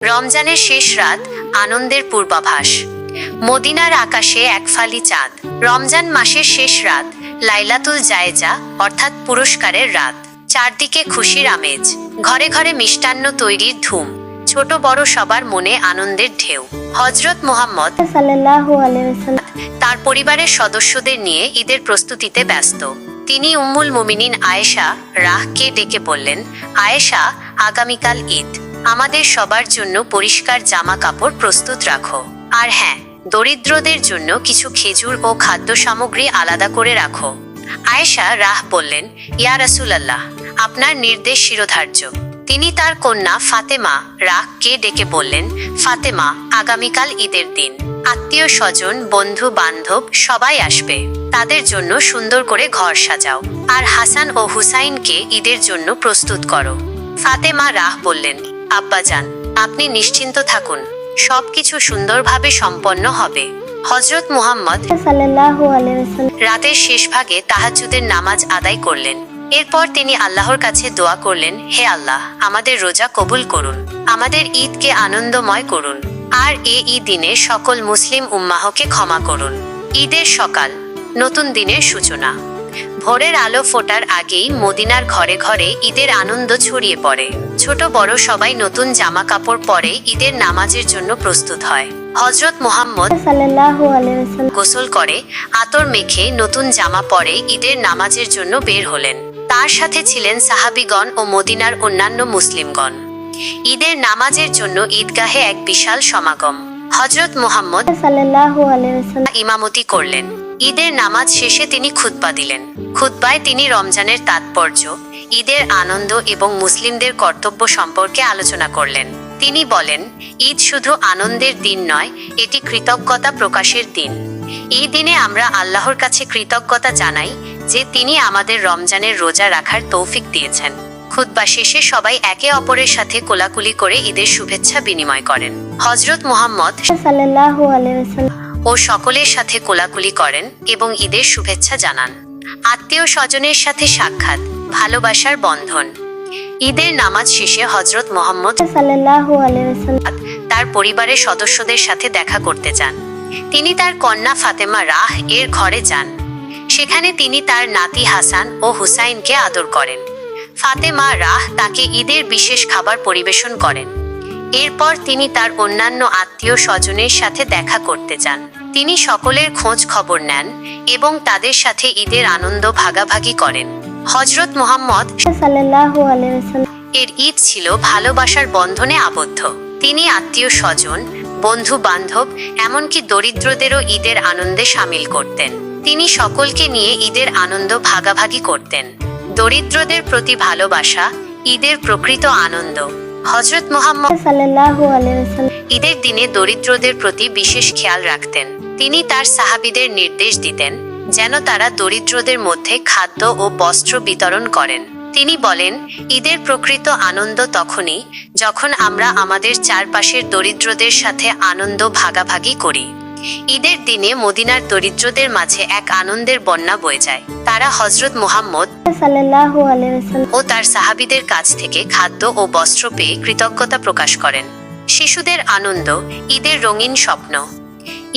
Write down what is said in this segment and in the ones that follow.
রমজানের শেষ রাত, আনন্দের পূর্বাভাস। মদিনার আকাশে এক ফালি চাঁদ। রমজান মাসের শেষ রাত, লাইলাতুল জায়েজা অর্থাৎ পুরস্কারের রাত। চারদিকে খুশির আমেজ, ঘরে ঘরে মিষ্টান্ন তৈরির ধুম, ছোট বড় সবার মনে আনন্দের ঢেউ। হযরত মুহাম্মদ সাল্লাল্লাহু আলাইহি ওয়াসাল্লাম তার পরিবারের সদস্যদের নিয়ে ঈদের প্রস্তুতিতে ব্যস্ত। তিনি উম্মুল মুমিনিন আয়েশা রাহকে ডেকে বললেন, আয়েশা, আগামীকাল ঈদ, আমাদের সবার জন্য পরিষ্কার জামা কাপড় প্রস্তুত রাখো। আর হ্যাঁ, দরিদ্রদের জন্য কিছু খেজুর ও খাদ্য সামগ্রী আলাদা করে রাখো। আয়েশা রাহ বললেন, ইয়া রাসূলুল্লাহ, আপনার নির্দেশ শিরোধার্য। তিনি তার কন্যা ফাতেমা রাহকে ডেকে বললেন, ফাতেমা, আগামীকাল ঈদের দিন আত্মীয় স্বজন বন্ধু বান্ধব সবাই আসবে, তাদের জন্য সুন্দর করে ঘর সাজাও। আর হাসান ও হুসাইনকে ঈদের জন্য প্রস্তুত করো। ফাতেমা রাহ বললেন, আব্বাজান, আপনি নিশ্চিন্ত থাকুন, সবকিছু সুন্দরভাবে সম্পন্ন হবে। হযরত মুহাম্মদ সাল্লাল্লাহু আলাইহি ওয়াসাল্লাম রাতের শেষ ভাগে তাহাজ্জুদের নামাজ আদায় করলেন। এরপর তিনি আল্লাহর কাছে দোয়া করলেন, হে আল্লাহ, আমাদের রোজা কবুল করুন, আমাদের ঈদকে আনন্দময় করুন, আর এই দিনে সকল মুসলিম উম্মাহকে ক্ষমা করুন। ঈদের সকাল, নতুন দিনের সূচনা। ভোরের আলো ফোটার আগেই মদিনার ঘরে ঘরে ঈদের আনন্দ ছড়িয়ে পড়ে। ছোট বড় সবাই নতুন জামা কাপড় পরে ঈদের নামাজের জন্য প্রস্তুত হয়। হযরত মুহাম্মদ সাল্লাল্লাহু আলাইহি ওয়াসাল্লাম গোসল করে আতর মেখে নতুন জামা পরে ঈদের নামাজের জন্য বের হলেন। তার সাথে ছিলেন সাহাবীগণ ও মদিনার অন্যান্য মুসলিমগণ। ঈদের নামাজের জন্য ঈদগাহে এক বিশাল সমাগম। হযরত মুহাম্মদ সাল্লাল্লাহু আলাইহি ওয়াসাল্লাম ইমামতি করলেন। ঈদের নামাজ শেষে তিনি খুতবা দিলেন। খুতবায় তিনি রমজানের তাৎপর্য, ঈদের আনন্দ এবং মুসলিমদের কর্তব্য সম্পর্কে আলোচনা করলেন। তিনি বলেন, ঈদ শুধু আনন্দের দিন নয়, এটি কৃতজ্ঞতা প্রকাশের দিন। এই দিনে আমরা আল্লাহর কাছে কৃতজ্ঞতা জানাই যে তিনি আমাদের রমজানের রোজা রাখার তৌফিক দিয়েছেন। খুতবা শেষে সবাই একে অপরের সাথে কোলাকুলি করে ঈদের শুভেচ্ছা বিনিময় করেন। হযরত মুহাম্মদ সাল্লাল্লাহু আলাইহি ওয়াসাল্লাম ও সকলের সাথে কোলাকুলি করেন এবং ঈদের শুভেচ্ছা জানান। আত্মীয় স্বজনের সাথে সাক্ষাৎ, ভালোবাসার বন্ধন। ঈদের নামাজ শেষে হযরত মুহাম্মদ সাল্লাল্লাহু আলাইহি ওয়াসাল্লাম তার পরিবারের সদস্যদের সাথে দেখা করতে যান। তিনি তার কন্যা ফাতেমা রাহ এর ঘরে যান। সেখানে তিনি তার নাতি হাসান ও হুসাইনকে আদর করেন। ফাতেমা রাহ তাকে ঈদের বিশেষ খাবার পরিবেশন করেন। এরপর তিনি তার অন্যান্য আত্মীয় স্বজনের সাথে দেখা করতে যান। তিনি সকলের খোঁজ খবর নেন এবং তাদের সাথে ঈদের আনন্দ ভাগাভাগি করেন। হযরত মুহাম্মদ সাল্লাল্লাহু আলাইহি ওয়াসাল্লাম এর ঈদ ছিল ভালোবাসার বন্ধনে আবদ্ধ। তিনি আত্মীয় স্বজন বন্ধু বান্ধব এমনকি দরিদ্রদেরও ঈদের আনন্দে সামিল করতেন। তিনি সকলকে নিয়ে ঈদের আনন্দ ভাগাভাগি করতেন। দরিদ্রদের প্রতি ভালোবাসা ঈদের প্রকৃত আনন্দ। হযরত মুহাম্মদ সাল্লাল্লাহু আলাইহি ওয়াসাল্লাম ঈদের দিনে দরিদ্রদের প্রতি বিশেষ খেয়াল রাখতেন। তিনি তার সাহাবীদের নির্দেশ দিতেন যেন তারা দরিদ্রদের মধ্যে খাদ্য ও বস্ত্র বিতরণ করেন। তিনি বলেন, ঈদের প্রকৃত আনন্দ তখনই যখন আমরা আমাদের চারপাশের দরিদ্রদের সাথে আনন্দ ভাগাভাগি করি। ঈদের দিনে মদিনার দরিদ্রদের মাঝে এক আনন্দের বন্যা বয়ে যায়। তারা হযরত মুহাম্মদ সাল্লাল্লাহু আলাইহি ওয়াসাল্লাম ও তার সাহাবীদের কাছ থেকে খাদ্য ও বস্ত্র পেয়ে কৃতজ্ঞতা প্রকাশ করেন। শিশুদের আনন্দ, ঈদের রঙিন স্বপ্ন।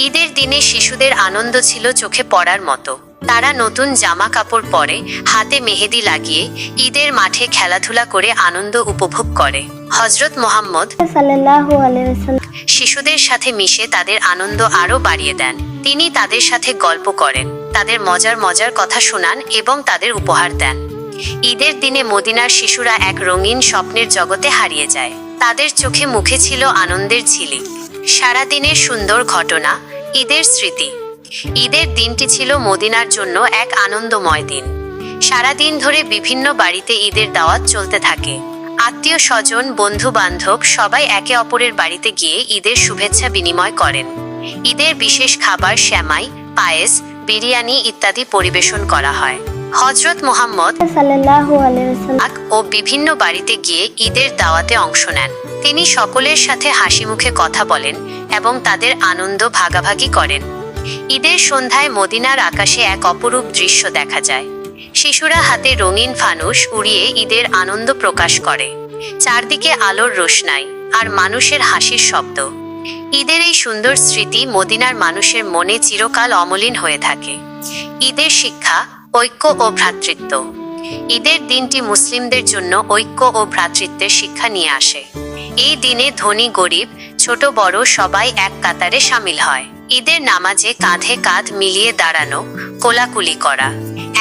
ঈদের দিনে শিশুদের আনন্দ ছিল চোখে পড়ার মতো। তারা নতুন জামা কাপড় পরে, হাতে মেহেদি লাগিয়ে ঈদের মাঠে খেলাধুলা করে আনন্দ উপভোগ করে। হযরত মুহাম্মদ সাল্লাল্লাহু আলাইহি ওয়াসাল্লাম শিশুদের সাথে মিশে তাদের আনন্দ আরো বাড়িয়ে দেন। তিনি তাদের সাথে গল্প করেন, তাদের মজার মজার কথা শোনান এবং তাদের উপহার দেন। ঈদের দিনে মদিনার শিশুরা এক রঙিন স্বপ্নের জগতে হারিয়ে যায়। তাদের চোখে মুখে ছিল আনন্দের ঝিলিক। সারাদিনের সুন্দর ঘটনা, ঈদের স্মৃতি। ঈদের দিনটি ছিল মদিনার জন্য এক আনন্দময় দিন। সারাদিন ধরে বিভিন্ন বাড়িতে ঈদের দাওয়াত চলতে থাকে। আত্মীয় স্বজন বন্ধু বান্ধব সবাই একে অপরের বাড়িতে গিয়ে ঈদের শুভেচ্ছা বিনিময় করেন। ঈদের বিশেষ খাবার সেমাই, পায়েস, বিরিয়ানি ইত্যাদি পরিবেশন করা হয়। হযরত মুহাম্মদ সাল্লাল্লাহু আলাইহি ওয়াসাল্লাম ও বিভিন্ন বাড়িতে গিয়ে ঈদের দাওয়াতে অংশ নেন। তিনি সকলের সাথে হাসি মুখে কথা বলেন এবং তাদের আনন্দ ভাগাভাগি করেন। ঈদের সন্ধ্যায় মদিনার আকাশে এক অপরূপ দৃশ্য দেখা যায়। শিশুরা হাতে রঙিন ফানুস উড়িয়ে ঈদের আনন্দ প্রকাশ করে। চারদিকে আলোর রোশনাই, আর মানুষের হাসির শব্দ। ঈদের এই সুন্দর স্মৃতি মদিনার মানুষের মনে চিরকাল অমলিন হয়ে থাকে। ঈদের শিক্ষা, ঐক্য ও ভ্রাতৃত্ব। ঈদের দিনটি মুসলিমদের জন্য ঐক্য ও ভ্রাতৃত্বের শিক্ষা নিয়ে আসে। এই দিনে ধনী গরিব, ছোট বড় সবাই এক কাতারে সামিল হয়। ঈদের নামাজে কাঁধে কাঁধ মিলিয়ে দাঁড়ানো, কোলাকুলি করা,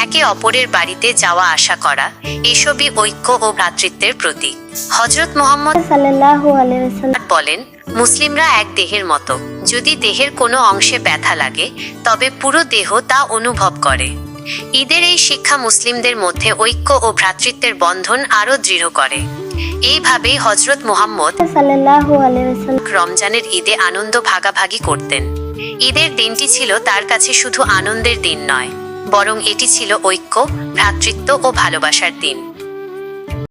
একে অপরের বাড়িতে যাওয়া আসা করা, এসবই ঐক্য ও ভ্রাতৃত্বের প্রতীক। হযরত মুহাম্মদ সাল্লাল্লাহু আলাইহি ওয়াসাল্লাম বলেন, মুসলিমরা এক দেহের মতো। যদি দেহের কোনো অংশে ব্যথা লাগে তবে পুরো দেহ তা অনুভব করে। ঈদের এই শিক্ষা মুসলিমদের মধ্যে ঐক্য ও ভ্রাতৃত্বের বন্ধন আরও দৃঢ় করে। এইভাবেই হযরত মুহাম্মদ সাল্লাল্লাহু আলাইহি ওয়াসাল্লাম রমজানের ঈদে আনন্দ ভাগাভাগি করতেন। ঈদের দিনটি ছিল তার কাছে শুধু আনন্দের দিন নয়, বরং এটি ছিল ঐক্য, ভ্রাতৃত্ব ও ভালোবাসার দিন।